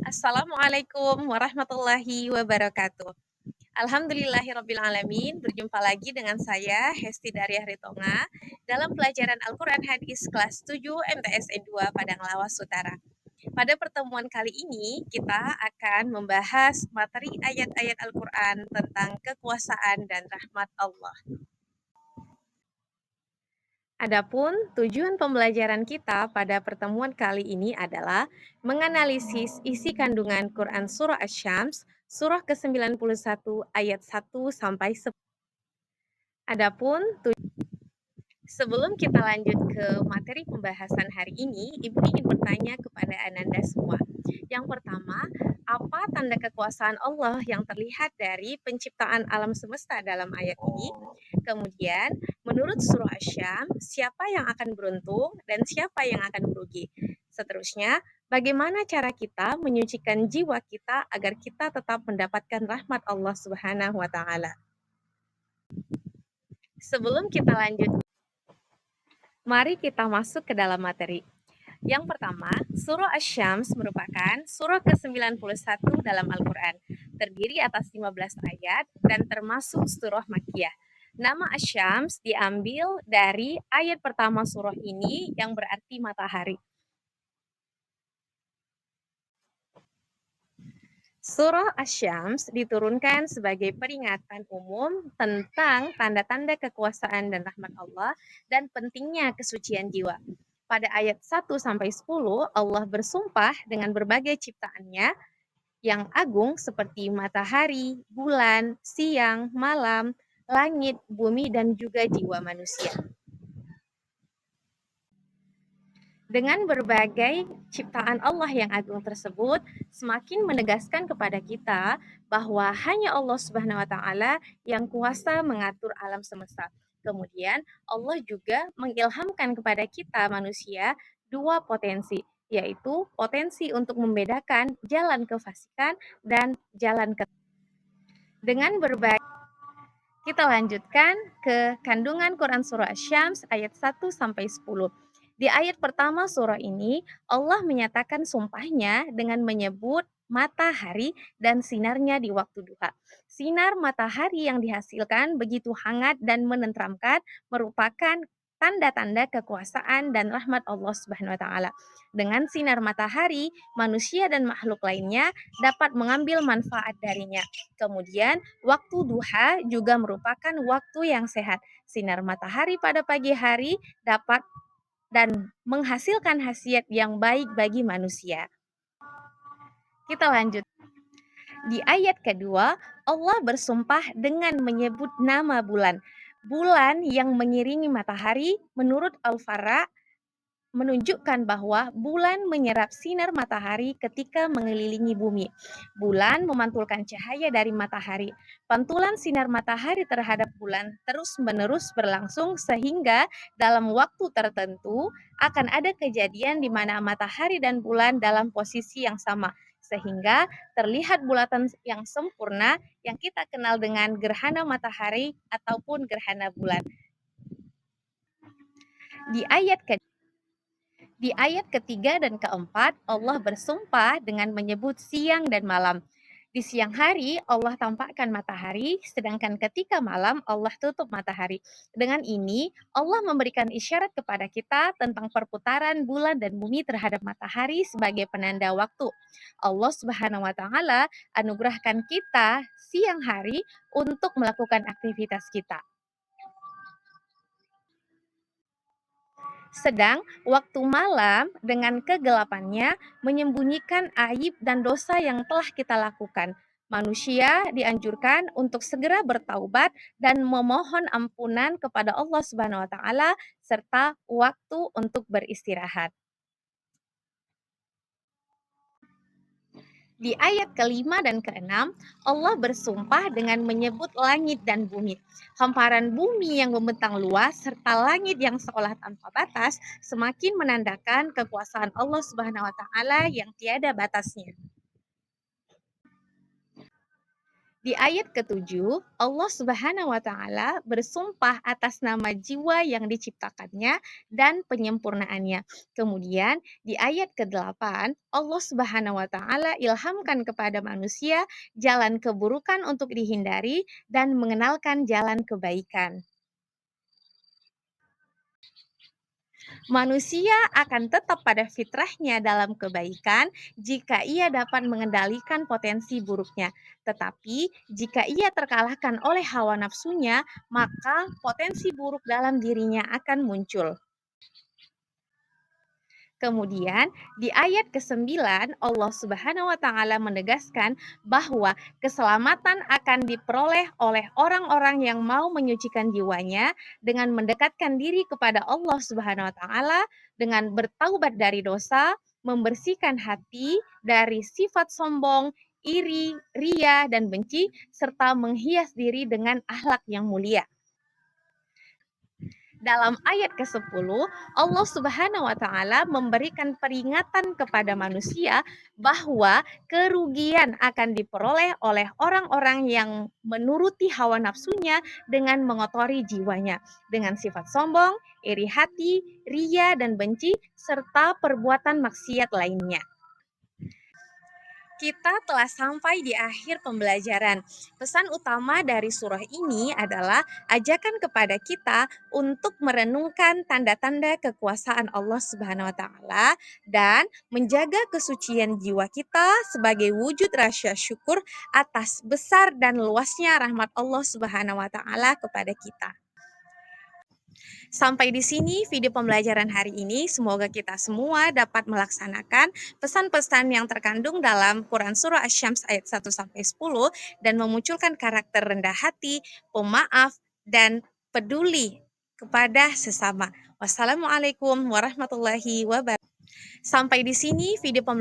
Assalamualaikum warahmatullahi wabarakatuh. Alhamdulillahirrabbilalamin, berjumpa lagi dengan saya, Hesti Dariah Ritonga, dalam pelajaran Al-Quran Hadis kelas 7 MTSE 2 Padang Lawas Utara. Pada pertemuan kali ini, kita akan membahas materi ayat-ayat Al-Quran tentang kekuasaan dan rahmat Allah. Adapun tujuan pembelajaran kita pada pertemuan kali ini adalah menganalisis isi kandungan Quran Surah Asy-Syams, surah ke-91 ayat 1 sampai 10. Adapun sebelum kita lanjut ke materi pembahasan hari ini, Ibu ingin bertanya kepada Ananda semua. Yang pertama, apa tanda kekuasaan Allah yang terlihat dari penciptaan alam semesta dalam ayat ini? Kemudian, menurut surah Asy-Syams, siapa yang akan beruntung dan siapa yang akan merugi? Seterusnya, bagaimana cara kita menyucikan jiwa kita agar kita tetap mendapatkan rahmat Allah Subhanahu wa taala? Sebelum kita lanjut, mari kita masuk ke dalam materi. Yang pertama, surah Asy-Syams merupakan surah ke-91 dalam Al-Quran. Terdiri atas 15 ayat dan termasuk surah Makkiyah. Nama Asy-Syams diambil dari ayat pertama surah ini yang berarti matahari. Surah Asy-Syams diturunkan sebagai peringatan umum tentang tanda-tanda kekuasaan dan rahmat Allah dan pentingnya kesucian jiwa. Pada ayat 1-10, Allah bersumpah dengan berbagai ciptaannya yang agung seperti matahari, bulan, siang, malam, langit, bumi, dan juga jiwa manusia. Dengan berbagai ciptaan Allah yang agung tersebut, semakin menegaskan kepada kita bahwa hanya Allah Subhanahu wa taala yang kuasa mengatur alam semesta. Kemudian Allah juga mengilhamkan kepada kita manusia dua potensi, yaitu potensi untuk membedakan jalan kefasikan dan jalan ke. Dengan berbagai Kita lanjutkan ke kandungan Quran Surah Asy-Syams ayat 1-10. Di ayat pertama surah ini, Allah menyatakan sumpahnya dengan menyebut matahari dan sinarnya di waktu duha. Sinar matahari yang dihasilkan begitu hangat dan menenteramkan merupakan tanda-tanda kekuasaan dan rahmat Allah Subhanahu wa taala. Dengan sinar matahari, manusia dan makhluk lainnya dapat mengambil manfaat darinya. Kemudian, waktu duha juga merupakan waktu yang sehat. Sinar matahari pada pagi hari dapat dan menghasilkan khasiat yang baik bagi manusia. Kita lanjut. Di ayat kedua, Allah bersumpah dengan menyebut nama bulan. Bulan yang mengiringi matahari menurut Al-Farra menunjukkan bahwa bulan menyerap sinar matahari ketika mengelilingi bumi. Bulan memantulkan cahaya dari matahari. Pantulan sinar matahari terhadap bulan terus-menerus berlangsung sehingga dalam waktu tertentu akan ada kejadian di mana matahari dan bulan dalam posisi yang sama. Sehingga terlihat bulatan yang sempurna yang kita kenal dengan gerhana matahari ataupun gerhana bulan. Di ayat ketiga dan keempat, Allah bersumpah dengan menyebut siang dan malam. Di siang hari, Allah tampakkan matahari, sedangkan ketika malam, Allah tutup matahari. Dengan ini, Allah memberikan isyarat kepada kita tentang perputaran bulan dan bumi terhadap matahari sebagai penanda waktu. Allah Subhanahu wa Ta'ala anugerahkan kita siang hari untuk melakukan aktivitas kita. Sedang waktu malam dengan kegelapannya menyembunyikan aib dan dosa yang telah kita lakukan. Manusia dianjurkan untuk segera bertaubat dan memohon ampunan kepada Allah Subhanahu wa taala serta waktu untuk beristirahat. Di ayat kelima dan keenam, Allah bersumpah dengan menyebut langit dan bumi. Hamparan bumi yang membentang luas serta langit yang seolah tanpa batas semakin menandakan kekuasaan Allah Subhanahu wa taala yang tiada batasnya. Di ayat ke-7, Allah Subhanahu wa taala bersumpah atas nama jiwa yang diciptakannya dan penyempurnaannya. Kemudian di ayat ke-8, Allah Subhanahu wa taala ilhamkan kepada manusia jalan keburukan untuk dihindari dan mengenalkan jalan kebaikan. Manusia akan tetap pada fitrahnya dalam kebaikan jika ia dapat mengendalikan potensi buruknya. Tetapi jika ia terkalahkan oleh hawa nafsunya, maka potensi buruk dalam dirinya akan muncul. Kemudian di ayat ke-9 Allah Subhanahu wa taala menegaskan bahwa keselamatan akan diperoleh oleh orang-orang yang mau menyucikan jiwanya dengan mendekatkan diri kepada Allah Subhanahu wa taala dengan bertaubat dari dosa, membersihkan hati dari sifat sombong, iri, ria dan benci serta menghias diri dengan akhlak yang mulia. Dalam ayat ke-10, Allah Subhanahu wa taala memberikan peringatan kepada manusia bahwa kerugian akan diperoleh oleh orang-orang yang menuruti hawa nafsunya dengan mengotori jiwanya dengan sifat sombong, iri hati, ria dan benci serta perbuatan maksiat lainnya. Kita telah sampai di akhir pembelajaran. Pesan utama dari surah ini adalah ajakan kepada kita untuk merenungkan tanda-tanda kekuasaan Allah Subhanahu wa taala dan menjaga kesucian jiwa kita sebagai wujud rasa syukur atas besar dan luasnya rahmat Allah Subhanahu wa taala kepada kita. Sampai di sini video pembelajaran hari ini. Semoga kita semua dapat melaksanakan pesan-pesan yang terkandung dalam Quran Surah Asy-Syams ayat 1-10 dan memunculkan karakter rendah hati, pemaaf, dan peduli kepada sesama. Wassalamualaikum warahmatullahi wabarakatuh. Sampai di sini video pembelajaran